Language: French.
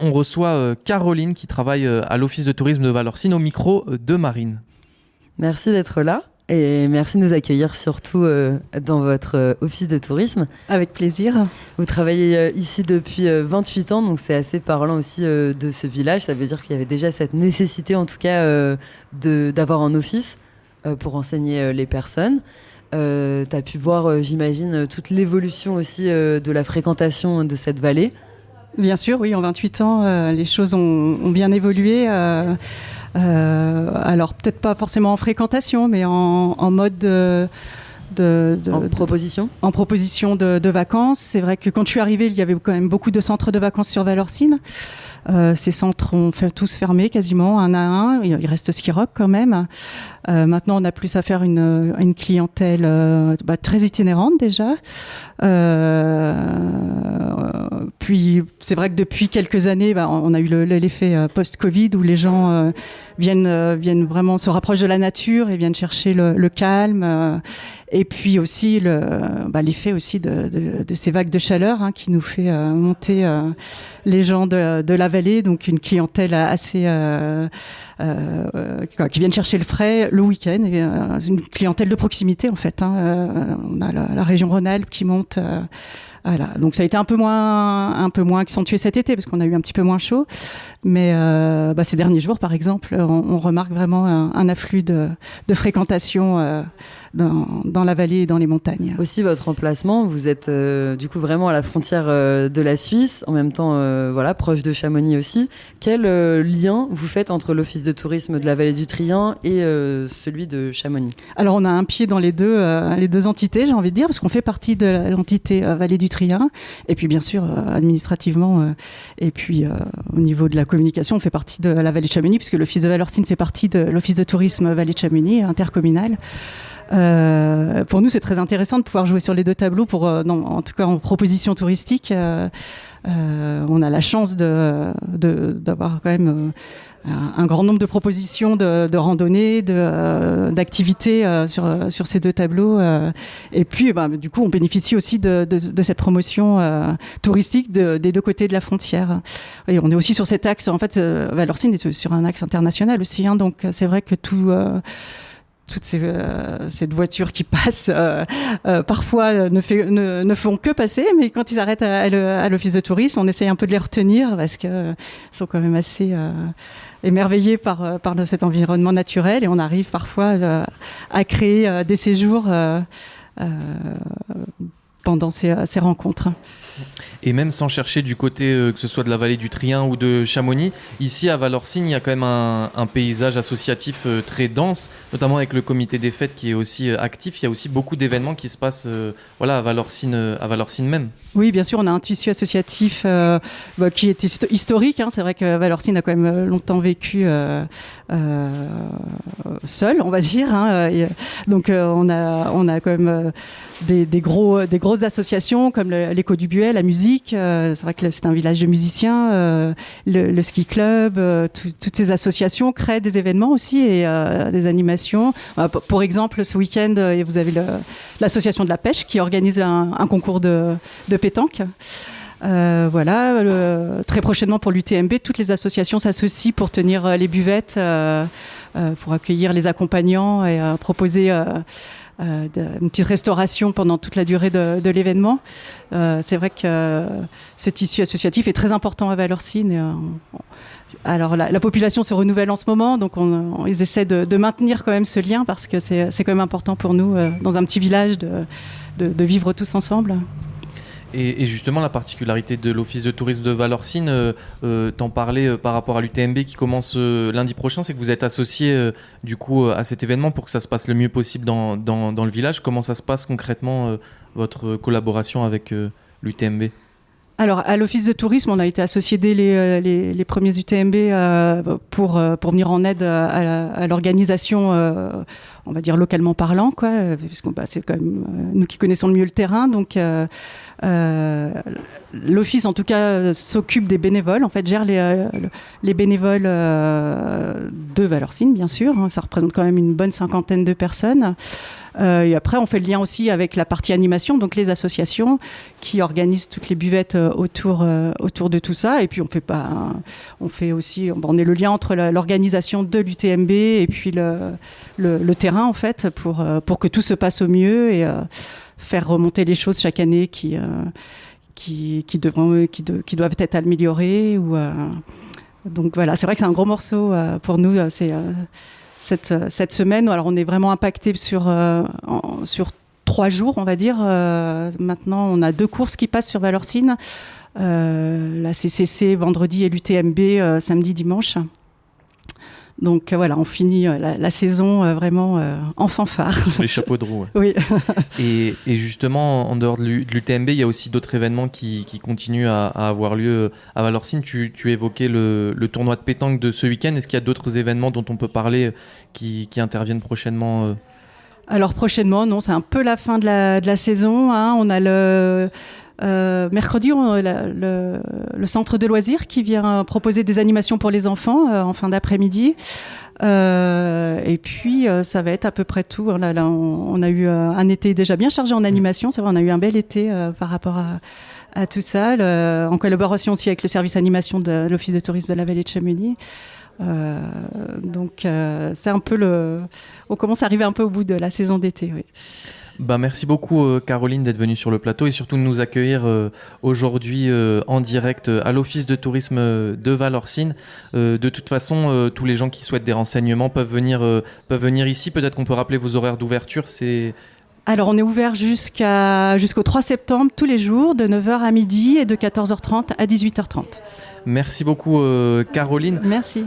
on reçoit Caroline qui travaille à l'Office de tourisme de Valorcine au micro de Marine. Merci d'être là et merci de nous accueillir surtout dans votre office de tourisme. Avec plaisir. Vous travaillez ici depuis 28 ans, donc c'est assez parlant aussi de ce village. Ça veut dire qu'il y avait déjà cette nécessité en tout cas d'avoir un office pour enseigner les personnes. Tu as pu voir, j'imagine, toute l'évolution aussi de la fréquentation de cette vallée. Bien sûr, oui, en 28 ans, les choses ont bien évolué. Alors, peut-être pas forcément en fréquentation, mais en mode proposition. En proposition de vacances. C'est vrai que quand je suis arrivée, il y avait quand même beaucoup de centres de vacances sur Valorcine. Ces centres ont tous fermé quasiment, un à un. Il reste Ski Rock quand même. Maintenant, on a plus à faire une clientèle très itinérante déjà. Puis, c'est vrai que depuis quelques années, on a eu l'effet post-Covid où les gens viennent vraiment se rapprochent de la nature et viennent chercher le calme. Et puis aussi l'effet aussi de ces vagues de chaleur qui nous fait monter les gens de la vallée, donc une clientèle assez qui viennent chercher le frais le week-end, une clientèle de proximité en fait. On a la région Rhône-Alpes qui monte. Voilà. Donc ça a été un peu moins accentué cet été parce qu'on a eu un petit peu moins chaud. Mais ces derniers jours, par exemple, on remarque vraiment un afflux de fréquentation dans la vallée et dans les montagnes. Aussi, votre emplacement, vous êtes du coup vraiment à la frontière de la Suisse, en même temps proche de Chamonix aussi. Quel lien vous faites entre l'Office de tourisme de la vallée du Trien et celui de Chamonix ? Alors, on a un pied dans les deux entités, j'ai envie de dire, parce qu'on fait partie de l'entité vallée du Trien. Et puis, bien sûr, administrativement, et puis au niveau de la communication, on fait partie de la vallée de Chamonix, puisque l'Office de Valorcine fait partie de l'Office de tourisme vallée de Chamonix, intercommunal. Pour nous, c'est très intéressant de pouvoir jouer sur les deux tableaux, en tout cas en proposition touristique. On a la chance d'avoir quand même un grand nombre de propositions de randonnées, d'activités sur ces deux tableaux. Et puis, du coup, on bénéficie aussi de cette promotion touristique des deux côtés de la frontière. Et on est aussi sur cet axe. En fait, Valorcine est sur un axe international aussi. Donc, c'est vrai que toutes ces voitures qui passent parfois ne font que passer, mais quand ils arrêtent à l'office de tourisme, on essaye un peu de les retenir parce qu'ils sont quand même assez émerveillés par cet environnement naturel et on arrive parfois à créer des séjours pendant ces rencontres. Et même sans chercher du côté que ce soit de la vallée du Trien ou de Chamonix, ici à Valorcine, il y a quand même un paysage associatif très dense, notamment avec le comité des fêtes qui est aussi actif. Il y a aussi beaucoup d'événements qui se passent à Valorcine même. Oui, bien sûr, on a un tissu associatif qui est historique. C'est vrai que Valorcine a quand même longtemps vécu seul, on va dire. Donc on a quand même des grosses associations comme l'Écho du Buet, la musique. C'est vrai que c'est un village de musiciens, le ski club, toutes ces associations créent des événements aussi et des animations. Pour exemple, ce week-end, vous avez l'association de la pêche qui organise un concours de pétanque. Très prochainement pour l'UTMB, toutes les associations s'associent pour tenir les buvettes, pour accueillir les accompagnants et proposer une petite restauration pendant toute la durée de l'événement. C'est vrai que ce tissu associatif est très important à Valorcine. Alors la population se renouvelle en ce moment, donc ils essaient de maintenir quand même ce lien parce que c'est quand même important pour nous, dans un petit village, de vivre tous ensemble. Et justement, la particularité de l'Office de tourisme de Valorcine, t'en parlais par rapport à l'UTMB qui commence lundi prochain, c'est que vous êtes associé du coup à cet événement pour que ça se passe le mieux possible dans le village. Comment ça se passe concrètement, votre collaboration avec l'UTMB ? Alors, à l'Office de tourisme, on a été associés dès les premiers UTMB pour venir en aide à l'organisation on va dire localement parlant, quoi, puisqu'on c'est quand même nous qui connaissons le mieux le terrain. Donc l'office, en tout cas, s'occupe des bénévoles. En fait, gère les bénévoles de Valorcine, bien sûr. Hein, ça représente quand même une bonne 50aine de personnes. Et après, on fait le lien aussi avec la partie animation, donc les associations qui organisent toutes les buvettes autour de tout ça. Et puis, on fait aussi, on est le lien entre l'organisation de l'UTMB et puis le terrain, en fait, pour que tout se passe au mieux et faire remonter les choses chaque année qui doivent être améliorées. Donc voilà, c'est vrai que c'est un gros morceau pour nous. Cette semaine, alors on est vraiment impacté sur 3 jours, on va dire. Maintenant, on a 2 courses qui passent sur Valorcine, la CCC vendredi et l'UTMB samedi, dimanche. Donc voilà, on finit la saison vraiment en fanfare. Les chapeaux de roue. Oui. Et justement, en dehors de l'UTMB, il y a aussi d'autres événements qui continuent à avoir lieu à Valorcine. Tu évoquais le tournoi de pétanque de ce week-end. Est-ce qu'il y a d'autres événements dont on peut parler qui interviennent prochainement Alors prochainement, non, c'est un peu la fin de la saison. Hein. On a mercredi, le centre de loisirs qui vient proposer des animations pour les enfants en fin d'après-midi. Et puis, ça va être à peu près tout. Là, on a eu un été déjà bien chargé en animation. C'est vrai, on a eu un bel été par rapport à tout ça, en collaboration aussi avec le service animation de l'Office de tourisme de la vallée de Chamonix. Donc, c'est un peu on commence à arriver un peu au bout de la saison d'été, oui. Merci beaucoup Caroline d'être venue sur le plateau et surtout de nous accueillir aujourd'hui en direct à l'Office de tourisme de Valorcine. De toute façon, tous les gens qui souhaitent des renseignements peuvent venir ici. Peut-être qu'on peut rappeler vos horaires d'ouverture. Alors on est ouvert jusqu'au 3 septembre tous les jours de 9h à midi et de 14h30 à 18h30. Merci beaucoup Caroline. Merci.